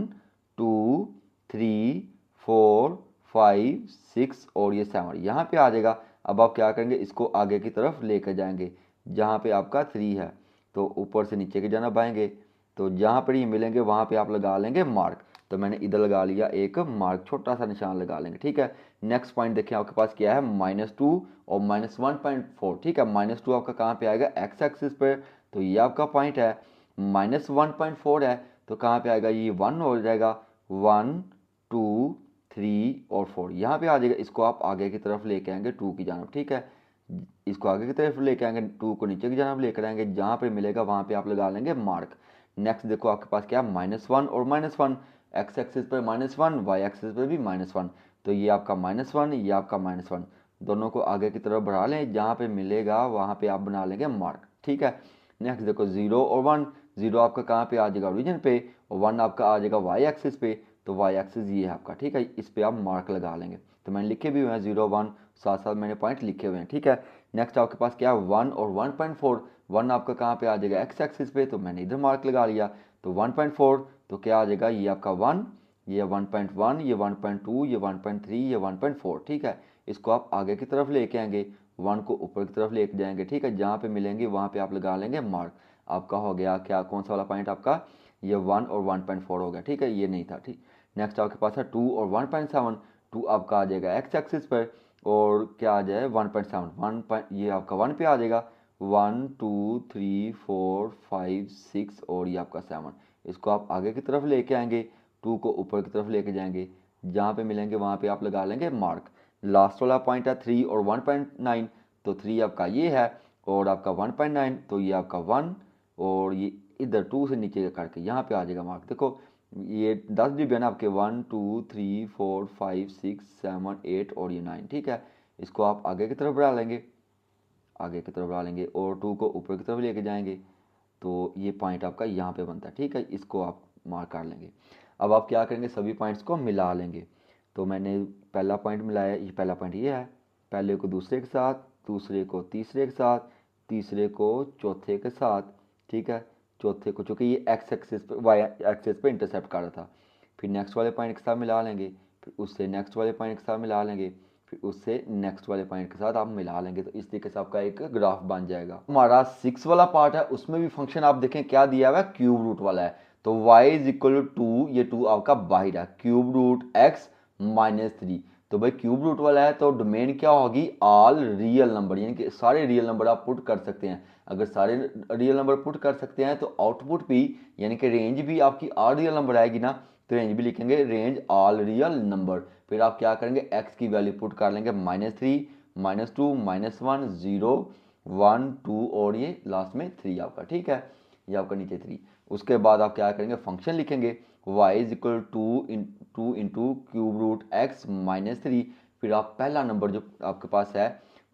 2 3 4 5 6 और ये 7 यहाँ पे आ जाएगा। अब आप क्या करेंगे, इसको आगे की तरफ लेकर जाएंगे, जहाँ पे आपका 3 है तो ऊपर से नीचे की जानब आएंगे, तो जहाँ पर ये मिलेंगे वहाँ पे आप लगा लेंगे मार्क। तो मैंने इधर लगा लिया एक मार्क, छोटा सा निशान लगा लेंगे, ठीक है। नेक्स्ट पॉइंट देखिए आपके पास क्या है, -2 और -1.4, ठीक है। -2 आपका कहाँ पे आएगा, एक्स एक्सिस पे, तो ये आपका पॉइंट है। -1.4 है तो कहाँ पे आएगा, ये 1 हो जाएगा, 1 2 3 और 4 यहाँ पे आ जाएगा। इसको आप आगे की तरफ लेके आएंगे 2 की जानब, ठीक है। इसको आगे की तरफ लेके आएंगे, 2 को नीचे की जानब लेकर आएंगे, जहाँ पे मिलेगा वहाँ पे आप लगा लेंगे मार्क। नेक्स्ट देखो आपके पास क्या है, -1 और -1, एक्स एक्सिस पर -1, वाई एक्सिस पर भी -1, तो ये आपका -1, ये आपका -1, दोनों को आगे की तरफ बढ़ा लें, जहाँ पे मिलेगा वहाँ पे आप बना लेंगे मार्क, ठीक है। नेक्स्ट देखो 0 और 1, 0 आपका कहाँ पे आ जाएगा, ओरिजिन पे, और 1 आपका आ जाएगा वाई एक्सिस पे, तो वाई एक्सिस ये है आपका, ठीक है। इस पे आप मार्क लगा लेंगे। तो मैंने लिखे भी हुए हैं 0 1, साथ साथ मैंने पॉइंट लिखे हुए हैं, ठीक है। नेक्स्ट आपके पास क्या है, 1 और 1.4, 1 आपका कहाँ पे आ जाएगा, एक्स एक्सिस पे, तो मैंने इधर मार्क लगा लिया। तो 1.4 तो क्या आ जाएगा, ये आपका 1, ये 1.1, ये 1.2, ये 1.3, ये 1.4, ठीक है। इसको आप आगे की तरफ लेके आएंगे, 1 को ऊपर की तरफ लेके जाएंगे, ठीक है। जहाँ पे मिलेंगे वहाँ पे आप लगा लेंगे मार्क। आपका हो गया क्या, कौन सा वाला पॉइंट आपका, ये 1 और 1.4 हो गया, ठीक है, ये नहीं था, ठीक। नेक्स्ट आपके पास है 2 और 1.7, 2 आपका आ जाएगा एक्स एक्सिस पर, और क्या आ जाए 1.7, 1 ये आपका 1 पे आ जाएगा, 1 2 3 4 5 6 और ये आपका 7। इसको आप आगे की तरफ लेके आएंगे, 2 को ऊपर की तरफ लेके जाएंगे, जहाँ पे मिलेंगे वहाँ पे आप लगा लेंगे मार्क। लास्ट वाला पॉइंट है 3 और 1.9, तो 3 आपका ये है और आपका 1.9, तो ये आपका 1 और ये इधर 2 से नीचे करके यहाँ पे आ जाएगा मार्क। देखो ये 10 डिब्बे है ना आपके, 1 2 3 4 5 6 7 8 और ये 9, ठीक है। इसको आप आगे की तरफ बढ़ा लेंगे, आगे की तरफ बढ़ा लेंगे और 2 को ऊपर की तरफ लेके जाएंगे, तो ये पॉइंट आपका यहाँ पे बनता है, ठीक है। इसको आप मार्क कर लेंगे। अब आप क्या करेंगे, सभी पॉइंट्स को मिला लेंगे। तो मैंने पहला पॉइंट मिलाया, ये पहला पॉइंट ये है, पहले को दूसरे के साथ, दूसरे को तीसरे के साथ, तीसरे को चौथे के साथ, ठीक है। चौथे को, चूँकि ये एक्स एक्सिस पे, वाई एक्सिस पे इंटरसेप्ट कर रहा था, फिर नेक्स्ट वाले पॉइंट के साथ मिला लेंगे, फिर उससे नेक्स्ट वाले पॉइंट के साथ मिला लेंगे, फिर उससे नेक्स्ट वाले पॉइंट के साथ आप मिला लेंगे, तो इस तरीके से आपका एक ग्राफ बन जाएगा। हमारा 6 वाला पार्ट है, उसमें भी फंक्शन आप देखें क्या दिया हुआ है, क्यूब रूट वाला है। तो y इज इक्वल टू 2, ये 2 आपका बाहर है, क्यूब रूट x -3। तो भाई क्यूब रूट वाला है तो डोमेन क्या होगी, ऑल रियल नंबर, यानी कि सारे रियल नंबर आप पुट कर सकते हैं। अगर सारे रियल नंबर पुट कर सकते हैं तो आउटपुट भी, यानी कि रेंज भी आपकी ऑल रियल नंबर आएगी ना, तो रेंज भी लिखेंगे रेंज ऑल रियल नंबर। फिर आप क्या करेंगे, x की वैल्यू पुट कर लेंगे, -3 -2 -1 0 1 2 और ये लास्ट में 3 आपका, ठीक है। ये आपका नीचे 3। उसके बाद आप क्या करेंगे, फंक्शन लिखेंगे y is equal to into cube root x -3। फिर आप पहला नंबर जो आपके पास है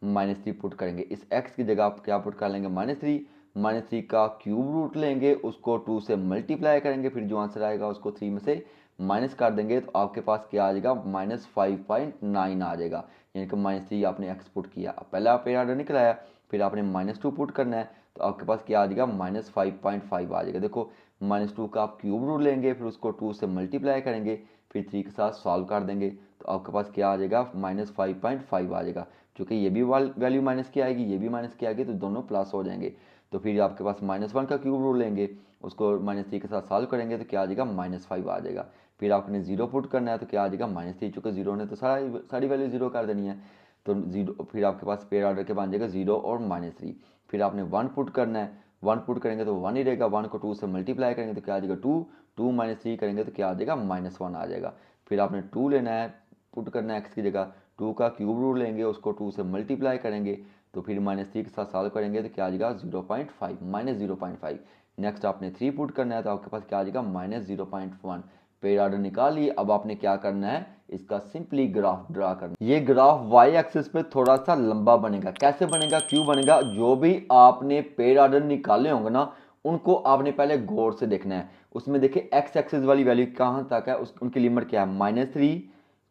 -3 पुट करेंगे, इस x की जगह आप क्या पुट कर लेंगे, -3, -3 का क्यूब रूट लेंगे, उसको 2 से मल्टीप्लाई करेंगे, फिर जो आंसर आएगा उसको 3 में से माइनस कर देंगे, तो आपके पास क्या आ जाएगा, -5.9 आ जाएगा। यानी कि -3 आपने एक्स पुट किया, पहला पेयर ऑर्डर निकलाया, फिर आपने -2 पुट करना है, तो आपके पास क्या आ जाएगा, -5.5 आ जाएगा। देखो -2 का आप क्यूब रूट लेंगे, फिर उसको 2 से मल्टीप्लाई करेंगे, फिर 3 के साथ सॉल्व कर देंगे, तो आपके पास क्या आ जाएगा, -5.5 आ जाएगा। चूँकि ये भी वैल्यू माइनस की आएगी, ये भी माइनस की आएगी, तो दोनों प्लस हो जाएंगे। तो फिर आपके पास -1 का क्यूब रूट लेंगे, उसको -3 के साथ सॉल्व करेंगे, तो क्या आ जाएगा, -5 आ जाएगा। फिर आपने 0 पुट करना है, तो क्या आ जाएगा, -3, चूँकि 0 ने तो सारी वैल्यू 0 कर देनी है, तो 0, फिर आपके पास पेयर ऑर्डर के बन जाएगा 0 और -3। फिर आपने 1 पुट करना है, 1 पुट करेंगे तो 1 ही रहेगा, 1 को 2 से मल्टीप्लाई करेंगे तो क्या आ जाएगा 2, 2 माइनस 3 करेंगे तो क्या आ जाएगा -1 आ जाएगा। फिर आपने 2 लेना है, पुट करना है x की जगह, 2 का क्यूब रूट लेंगे, उसको 2 से मल्टीप्लाई करेंगे तो फिर -3 के साथ सॉल्व करेंगे तो क्या आ जाएगा 0.5 -0.5। नेक्स्ट आपने 3 पुट करना है तो आपके पास क्या आ जाएगा -0.1। पेयर ऑर्डर निकाल लिए। अब आपने क्या करना है, इसका सिंपली ग्राफ ड्रा करना है। ये ग्राफ वाई एक्सिस पे थोड़ा सा लंबा बनेगा। कैसे बनेगा, क्यों बनेगा, जो भी आपने पेयर ऑर्डर निकाले होंगे ना उनको आपने पहले गौर से देखना है। उसमें देखिए एक्स एक्सिस वाली वैल्यू कहाँ तक है, उनकी लिमिट क्या है -3,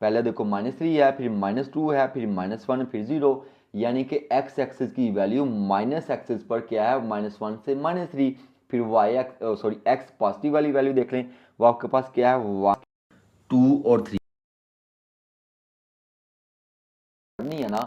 पहले देखो -3 है, फिर -2 है, फिर -1, फिर 0, यानी कि एक्स एक्सिस की वैल्यू माइनस एक्सिस पर क्या है -1 से -3। फिर वाई सॉरी एक्स पॉजिटिव वाली वैल्यू देख लें, वो आपके पास क्या है 1, 2 और 3 करनी है ना।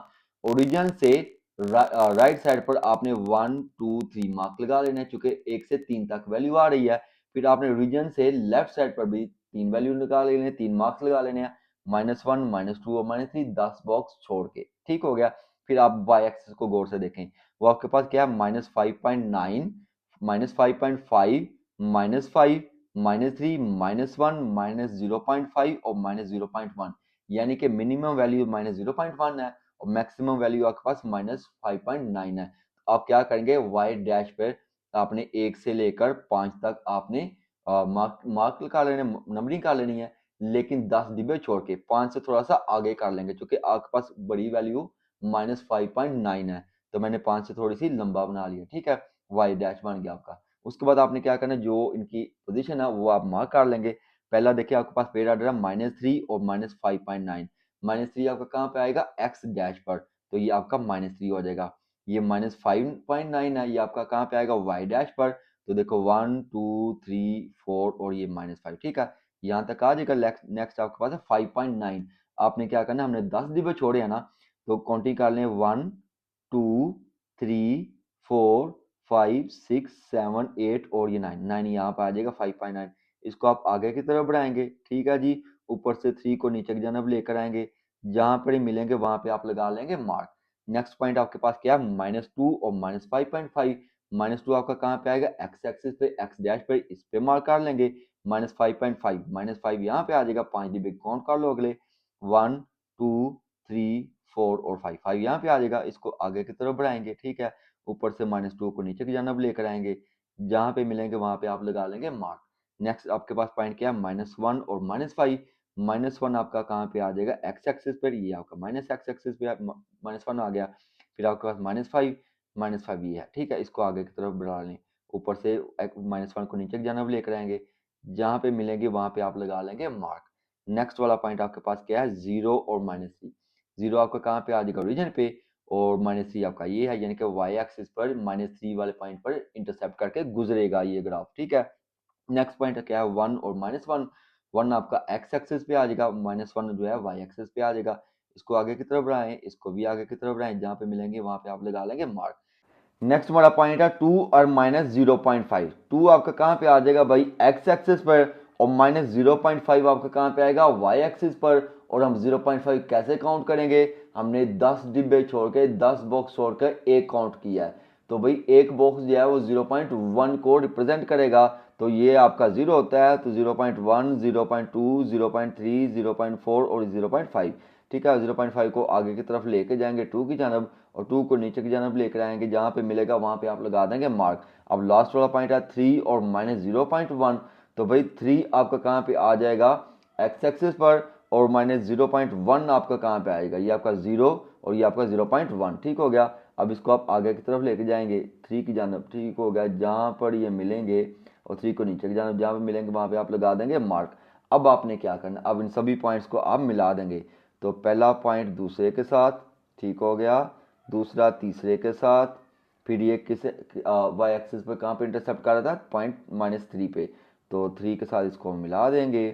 ओरिजिन से राइट साइड पर आपने 1, 2, 3 मार्क लगा लेने, चूंकि 1 से 3 तक वैल्यू आ रही है। फिर आपने ओरिजिन से लेफ्ट साइड पर भी 3 वैल्यू निकाल लेने, 3 मार्क्स लगा लेने हैं, -1, -2 और -3, 10 बॉक्स छोड़ के, ठीक हो गया। फिर आप वाई एक्सिस को गौर से देखें, वो आपके पास क्या है -5.9, -5.5, -5, -3, -1, -0.5 और -0.1, यानी कि मिनिमम वैल्यू -0.1 है और मैक्सिमम वैल्यू आपके पास -5.9 है। तो आप क्या करेंगे, वाई डैश पर आपने 1 से लेकर 5 तक आपने मार्क निकाल लेने, नंबरिंग कर लेनी है, लेकिन 10 डिब्बे छोड़ के 5 से थोड़ा सा आगे कर लेंगे, क्योंकि आपके पास बड़ी वैल्यू -5.9 है, तो मैंने 5 से थोड़ी सी लंबा बना लिया, ठीक है। वाई डैश बन गया आपका। उसके बाद आपने क्या करना है, जो इनकी पोजीशन है वो आप मार्क कर लेंगे। पहला देखिए आपके पास पेड़ ऑर्डर है -3 और -5.9, -3 आपका कहाँ पे आएगा, एक्स डैश पर, तो ये आपका -3 हो जाएगा। ये -5.9 है, ये आपका कहाँ पे आएगा, वाई डैश पर, तो देखो 1, 2, 3, 4 और ये -5, ठीक है। यहाँ तक आ जाएगा। नेक्स्ट आपके पास है 5.9। आपने क्या करना है, हमने 10 डिब्बे छोड़े हैं ना, तो काउंटिंग कर लें 1, 2, 3, 4, 5, 6, 7, 8 और ये 9, 9 यहाँ पे आ जाएगा 5.9। इसको आप आगे की तरफ बढ़ाएंगे, ठीक है जी। ऊपर से 3 को नीचे की जानब लेकर आएंगे, जहां पर ही मिलेंगे वहां पे आप लगा लेंगे मार्क। नेक्स्ट पॉइंट आपके पास क्या है, -2 और -5.5। -2 आपका कहाँ पे आएगा, एक्स एक्सिस पे, एक्स डैश पे, इस पे मार्क कर लेंगे। -5.5, -5 यहाँ पे आ जाएगा, 5 डिब्बे काउंट कर लो अगले, 1, 2, 3, 4 और 5, 5 यहाँ पे आ जाएगा। इसको आगे की तरफ बढ़ाएंगे, ठीक है। ऊपर से -2 को नीचे की जानब लेकर आएंगे, जहां पे मिलेंगे वहां पे आप लगा लेंगे मार्क। नेक्स्ट आपके पास पॉइंट क्या है, -1 और -5। -1 आपका कहाँ पे आ जाएगा, एक्स एक्सिस पर, ये आपका माइनस एक्स एक्सिस पे -1 आ गया। फिर आपके पास -5, -5 ये है, ठीक है। इसको आगे की तरफ बढ़ा लें, ऊपर से -1 को नीचे की जानब लेकर आएंगे, जहाँ पे मिलेंगे वहां पे आप लगा लेंगे मार्क। नेक्स्ट वाला पॉइंट आपके पास क्या है, 0 और -3। 0 आपका कहाँ पे आ जाएगा, ओरिजिन पे, और -3 आपका ये है, यानी कि वाई एक्सिस पर -3 वाले पॉइंट पर इंटरसेप्ट करके गुजरेगा ये ग्राफ, ठीक है। नेक्स्ट पॉइंट क्या है, 1 और -1। 1 आपका एक्स एक्सिस पे आ जाएगा, -1 जो है वाई एक्सिस पे आ जाएगा। इसको आगे की तरफ बढ़ाएं, इसको भी आगे की तरफ बढ़ाएं, जहां पे मिलेंगे वहां पे आप लगा लेंगे मार्क। नेक्स्ट हमारा पॉइंट है 2 और -0.5। 2 आपका कहाँ पे आ जाएगा भाई, एक्स एक्सिस पर, और -0.5 आपका कहाँ पे आएगा, वाई एक्सिस पर। और हम 0.5 कैसे काउंट करेंगे, हमने 10 डिब्बे छोड़ के, 10 बॉक्स छोड़कर एक काउंट किया है, तो भाई एक बॉक्स जो है वो 0.1 को रिप्रेजेंट करेगा, तो ये आपका 0 होता है, तो 0.1, 0.2, 0.3, 0.4 और 0.5, ठीक है। 0.5 को आगे की तरफ लेके जाएंगे 2 की जानब, और 2 को नीचे की जानब लेकर आएंगे, जहां पे मिलेगा वहां पे आप लगा देंगे मार्क। अब लास्ट वाला पॉइंट है 3 और -0.1, तो भाई 3 आपका कहाँ पे आ जाएगा, एक्स एक्सिस पर, और -0.1 आपका कहाँ पे आएगा, ये आपका 0 और ये आपका 0.1, ठीक हो गया। अब इसको आप आगे की तरफ लेके जाएंगे 3 की जानब, ठीक हो गया, जहां पर ये मिलेंगे, और 3 को नीचे की जानब जहां पे मिलेंगे वहां पे आप लगा देंगे मार्क। अब आपने क्या करना, अब इन सभी पॉइंट्स को आप मिला देंगे, तो पहला पॉइंट दूसरे के साथ, ठीक हो गया, दूसरा तीसरे के साथ, फिर ये किसे वाई एक्सिस पर कहाँ पे इंटरसेप्ट कर रहा था, पॉइंट -3 पे, तो 3 के साथ इसको मिला देंगे।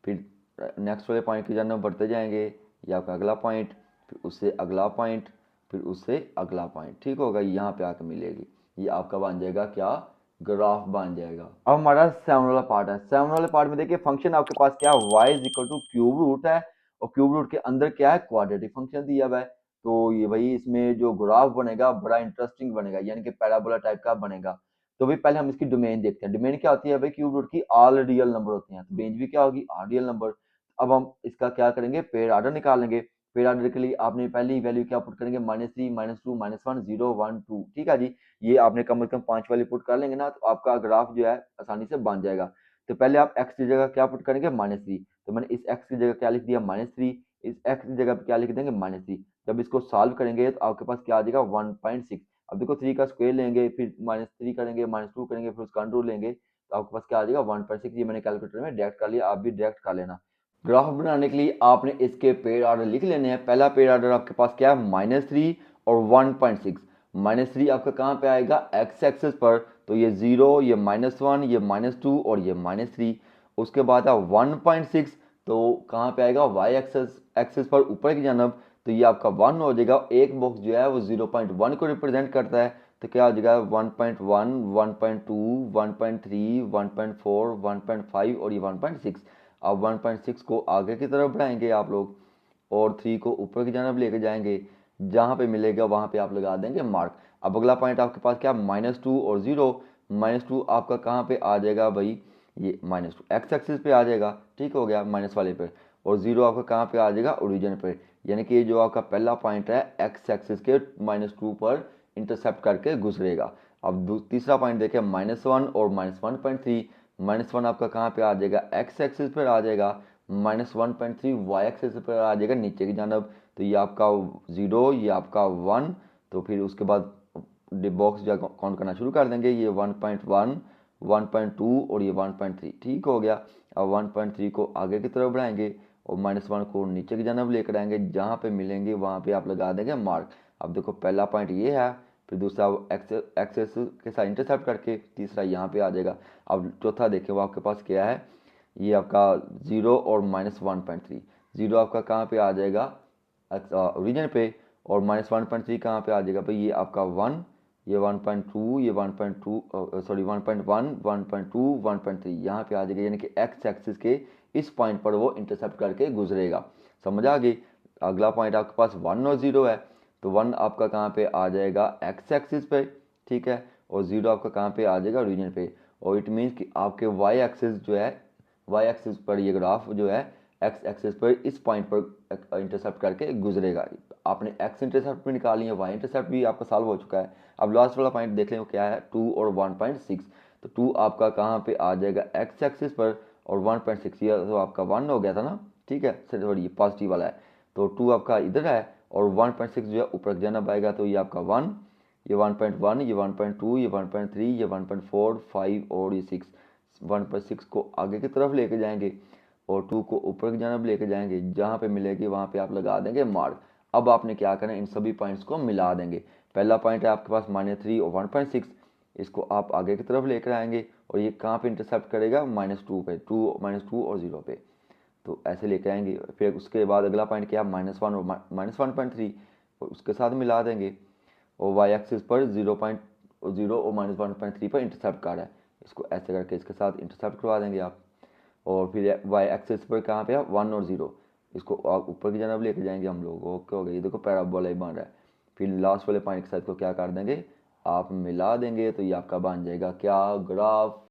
फिर नेक्स्ट वाले पॉइंट की जानब बढ़ते जाएंगे, ये आपका अगला पॉइंट, फिर उससे अगला पॉइंट, फिर उससे अगला पॉइंट, ठीक होगा, यहाँ पे आकर मिलेगी, ये आपका बन जाएगा क्या, ग्राफ बन जाएगा। अब हमारा 7 वाला पार्ट है। 7 वाले पार्ट में देखिए फंक्शन आपके पास क्या है, y is equal to cube root है, और क्यूब रूट के अंदर क्या है, क्वाड्रेटिक फंक्शन दिया हुआ है। तो ये भाई इसमें जो ग्राफ बनेगा बड़ा इंटरेस्टिंग बनेगा, यानी कि पैराबोला टाइप का बनेगा। तो भाई पहले हम इसकी डोमेन देखते हैं। डोमेन क्या होती है भाई, क्यूब रूट की ऑल रियल नंबर होते हैं, तो रेंज भी क्या होगी, ऑल रियल नंबर। अब हम इसका क्या करेंगे, पेड़ ऑर्डर निकालेंगे। पेड़ ऑर्डर के लिए आपने पहली वैल्यू क्या पुट करेंगे, -3 -2 -1 0 1 2, ठीक है जी। ये आपने कम से कम 5 वाली पुट कर लेंगे ना, तो आपका ग्राफ जो है आसानी से बन जाएगा। तो पहले आप एक्स की जगह क्या पुट करेंगे, -3, तो मैंने इस एक्स की जगह क्या लिख दिया, -3, इस एक्स की जगह पे क्या लिख देंगे, -3। जब इसको सॉल्व करेंगे तो आपके पास क्या आ जाएगा, 1.6। अब देखो 3 का स्क्वायर लेंगे, फिर -3 करेंगे, -2 करेंगे, फिर उसका अंडर रूट लेंगे, तो आपके पास क्या आ जाएगा, 1.6। ये मैंने कैलकुलेटर में डायरेक्ट कर लिया, आप भी डायरेक्ट कर लेना। ग्राफ बनाने के लिए आपने इसके पेड़ ऑर्डर लिख लेने हैं। पहला पेड़ ऑर्डर आपके पास क्या है, -3 और 1.6। -3 आपका कहाँ पे आएगा, एक्स एक्सेस पर, तो ये 0, ये -1, ये -2 और ये -3। उसके बाद है 1.6, तो कहाँ पे आएगा, वाई एक्सेस एक्सेस पर ऊपर की जानब, तो ये आपका 1 हो जाएगा। एक बॉक्स जो है वो 0.1 को रिप्रेजेंट करता है, तो क्या हो जाएगा, 1.1 1.2 1.3 1.4 1.5 और ये 1.6। अब 1.6 को आगे की तरफ बढ़ाएंगे आप लोग, और 3 को ऊपर की जानब लेके जाएंगे, जहाँ पे मिलेगा वहाँ पे आप लगा देंगे मार्क। अब अगला पॉइंट आपके पास क्या, -2 और 0। -2 आपका कहाँ पे आ जाएगा भाई, ये -2 एक्स एक्सिस पे आ जाएगा, ठीक हो गया, माइनस वाले पे। और 0 आपका कहाँ पे आ जाएगा, ओरिजिन पे। यानी कि ये जो आपका पहला पॉइंट है एक्स एक्सिस के -2 पर इंटरसेप्ट करके गुजरेगा। अब तीसरा पॉइंट देखें, -1 और -1.3। -1 आपका कहाँ पे आ जाएगा, एक्स एक्सिस पर आ जाएगा। -1.3 वाई एक्सिस पर आ जाएगा नीचे की जानब। तो ये आपका 0, ये आपका 1। तो फिर उसके बाद बॉक्स जो काउंट करना शुरू कर देंगे, ये 1.1 1.2 और ये 1.3, ठीक हो गया। अब 1.3 को आगे की तरफ बढ़ाएंगे और -1 को नीचे की जानब लेकर आएंगे, जहाँ पे मिलेंगे वहाँ पे आप लगा देंगे मार्क। अब देखो पहला पॉइंट ये है, फिर दूसरा एक्सेस के साथ इंटरसेप्ट करके, तीसरा यहाँ पे आ जाएगा। अब चौथा देखें, वो आपके पास क्या है, ये आपका 0 और -1.3। 0 आपका कहाँ पे आ जाएगा, ओरिजिन पे, और -1.3 कहाँ पे आ जाएगा भाई, ये आपका 1, ये 1.2, ये 1.2, सॉरी 1.1 1.2 1.3 यहाँ पे आ जाएगा। यानी कि एक्स एक्सिस के इस पॉइंट पर वो इंटरसेप्ट करके गुजरेगा। समझ आ गई। अगला पॉइंट आपके पास 1 और 0 है, तो 1 आपका कहाँ पे आ जाएगा, एक्स एक्सिस पे, ठीक है। और 0 आपका कहाँ पे आ जाएगा, रीजन पे। और इट मीन्स कि आपके वाई एक्सिस जो है, वाई एक्सिस पर ये ग्राफ जो है एक्स एक्सिस पर इस पॉइंट पर इंटरसेप्ट करके गुजरेगा। आपने एक्स इंटरसेप्ट भी निकाली है, वाई इंटरसेप्ट भी आपका सॉल्व हो चुका है। अब लास्ट वाला पॉइंट देख लें वो क्या है, 2 और 1.6। तो 2 आपका कहाँ पे आ जाएगा, एक्स एक्सिस पर, और 1.6 ये तो आपका 1 हो गया था ना, ठीक है, सॉरी ये पॉजिटिव वाला है। तो 2 आपका इधर है, और 1.6 जो है ऊपर जानब आएगा, तो ये आपका 1, ये 1.1, ये 1.2, ये 1.3, ये 1.4 5 और ये 6। 1.6 को आगे की तरफ लेके जाएंगे, और 2 को ऊपर की जानब लेके जाएंगे, जहाँ पे मिलेगी वहाँ पे आप लगा देंगे मार्क। अब आपने क्या करना है, इन सभी पॉइंट्स को मिला देंगे। पहला पॉइंट है आपके पास -3 और 1.6, इसको आप आगे की तरफ लेकर आएंगे, और ये कहाँ पे इंटरसेप्ट करेगा, -2 पे, -2 और 0 पे। तो ऐसे लेके आएंगे। फिर उसके बाद अगला पॉइंट क्या है, -1 और -1.3, और उसके साथ मिला देंगे। और वाई एक्सिस पर 0.0 और -1.3 पर इंटरसेप्ट कर रहा है, इसको ऐसे करके इसके साथ इंटरसेप्ट करवा देंगे आप। और फिर वाई एक्सिस पर कहाँ पे है, 1 और 0, इसको ऊपर की जानब लेके जाएंगे हम लोग। ओके हो गया, ये देखो पैराबोला ही बन रहा है। फिर लास्ट वाले पॉइंट के साथ को क्या कर देंगे, आप मिला देंगे, तो ये आपका बन जाएगा क्या, ग्राफ।